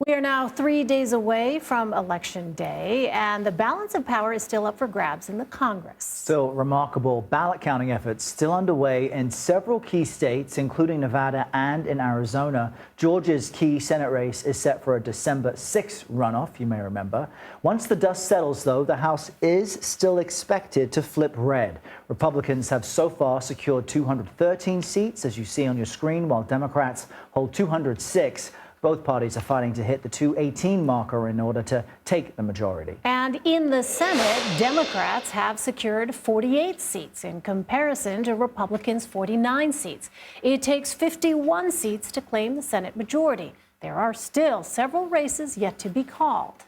We are now 3 days away from Election Day, and the balance of power is still up for grabs in the Congress. Still remarkable ballot counting efforts still underway in several key states, including Nevada and in Arizona. Georgia's key Senate race is set for a December 6th runoff, you may remember. Once the dust settles, though, the House is still expected to flip red. Republicans have so far secured 213 seats, as you see on your screen, while Democrats hold 206. Both parties are fighting to hit the 218 marker in order to take the majority. And in the Senate, Democrats have secured 48 seats in comparison to Republicans' 49 seats. It takes 51 seats to claim the Senate majority. There are still several races yet to be called.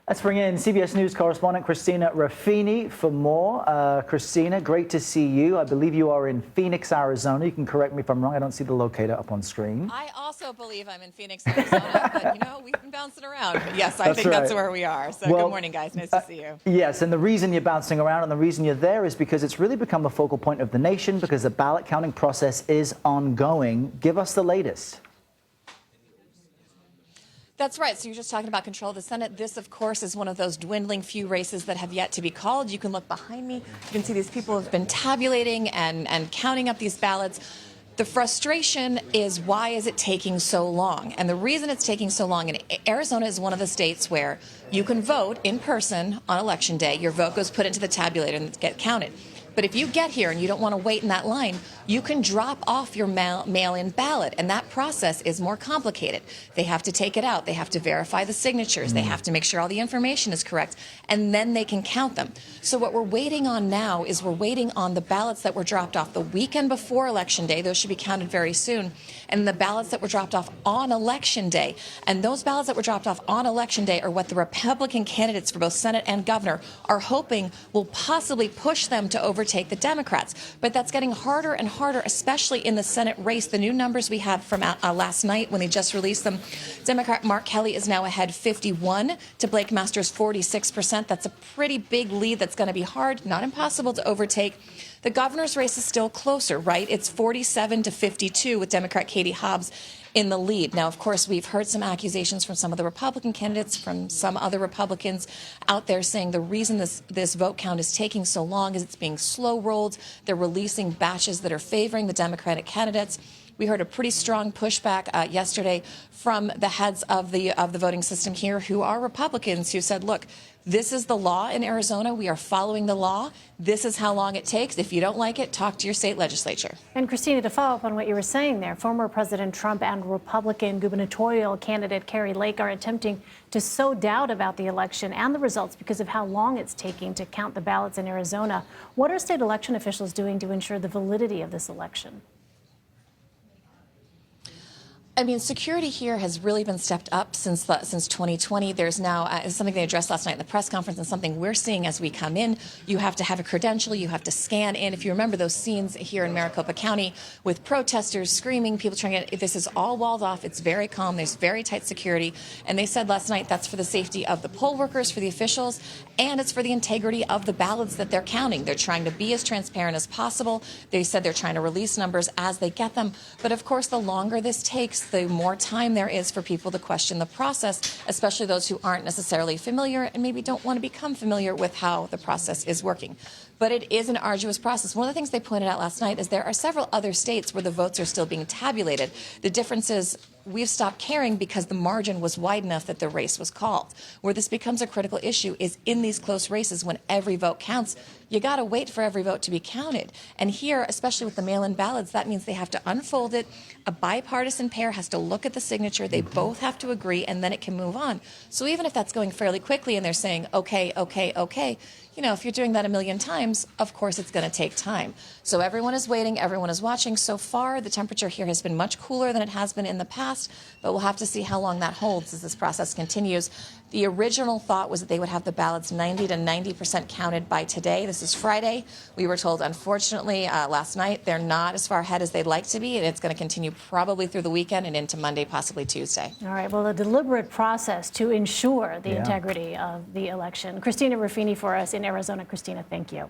Let's bring in CBS News correspondent Christina Ruffini for more. Christina, great to see you. I believe you are in Phoenix, Arizona. You can correct me if I'm wrong. I don't see the locator up on screen. I also believe I'm in Phoenix, Arizona, but you know, we've been bouncing around. But yes, I think that's where we are. So good morning, guys. Nice to see you. Yes, and the reason you're bouncing around and the reason you're there is because it's really become a focal point of the nation because the ballot counting process is ongoing. Give us the latest. That's right. So you're just talking about control of the Senate. This, of course, is one of those dwindling few races that have yet to be called. You can look behind me. You can see these people have been tabulating and counting up these ballots. The frustration is, why is it taking so long? And the reason it's taking so long, and Arizona is one of the states where you can vote in person on Election Day. Your vote goes put into the tabulator and get counted. But if you get here and you don't want to wait in that line, you can drop off your mail-in ballot, and that process is more complicated. They have to take it out. They have to verify the signatures. They have to make sure all the information is correct, and then they can count them. So what we're waiting on now is we're waiting on the ballots that were dropped off the weekend before Election Day. Those should be counted very soon. And the ballots that were dropped off on Election Day. And those ballots that were dropped off on Election Day are what the Republican candidates for both Senate and governor are hoping will possibly push them to overtake the Democrats. But that's getting harder and harder, especially in the Senate race. The new numbers we have from last night when they just released them, Democrat Mark Kelly is now ahead 51 to Blake Masters 46%. That's a pretty big lead that's going to be hard, not impossible to overtake. The governor's race is still closer, right? It's 47 to 52 with Democrat Katie Hobbs in the lead. Now, of course, we've heard some accusations from some of the Republican candidates, from some other Republicans out there saying the reason this vote count is taking so long is it's being slow rolled. They're releasing batches that are favoring the Democratic candidates. We heard a pretty strong pushback yesterday from the heads of the voting system here, who are Republicans, who said, look, this is the law in Arizona. We are following the law. This is how long it takes. If you don't like it, talk to your state legislature. And Christina, to follow up on what you were saying there, former President Trump and Republican gubernatorial candidate Kari Lake are attempting to sow doubt about the election and the results because of how long it's taking to count the ballots in Arizona. What are state election officials doing to ensure the validity of this election? I mean, security here has really been stepped up since 2020. There's now something they addressed last night in the press conference, and something we're seeing as we come in. You have to have a credential. You have to scan in. If you remember those scenes here in Maricopa County with protesters screaming, people trying to, this is all walled off. It's very calm. There's very tight security. And they said last night that's for the safety of the poll workers, for the officials, and it's for the integrity of the ballots that they're counting. They're trying to be as transparent as possible. They said they're trying to release numbers as they get them. But of course, the longer this takes, the more time there is for people to question the process, especially those who aren't necessarily familiar and maybe don't want to become familiar with how the process is working. But it is an arduous process. One of the things they pointed out last night is there are several other states where the votes are still being tabulated. The difference is we've stopped caring because the margin was wide enough that the race was called. Where this becomes a critical issue is in these close races when every vote counts. You got to wait for every vote to be counted. And here, especially with the mail-in ballots, that means they have to unfold it. A bipartisan pair has to look at the signature. They both have to agree, and then it can move on. So even if that's going fairly quickly and they're saying, okay, okay, okay, you know, if you're doing that a million times, of course it's going to take time. So everyone is waiting. Everyone is watching. So far, the temperature here has been much cooler than it has been in the past, but we'll have to see how long that holds as this process continues. The original thought was that they would have the ballots 90 to 90% counted by today. This is Friday. We were told, unfortunately, last night, they're not as far ahead as they'd like to be, and it's going to continue probably through the weekend and into Monday, possibly Tuesday. All right. Well, a deliberate process to ensure the integrity of the election. Christina Ruffini for us in Arizona. Christina, thank you.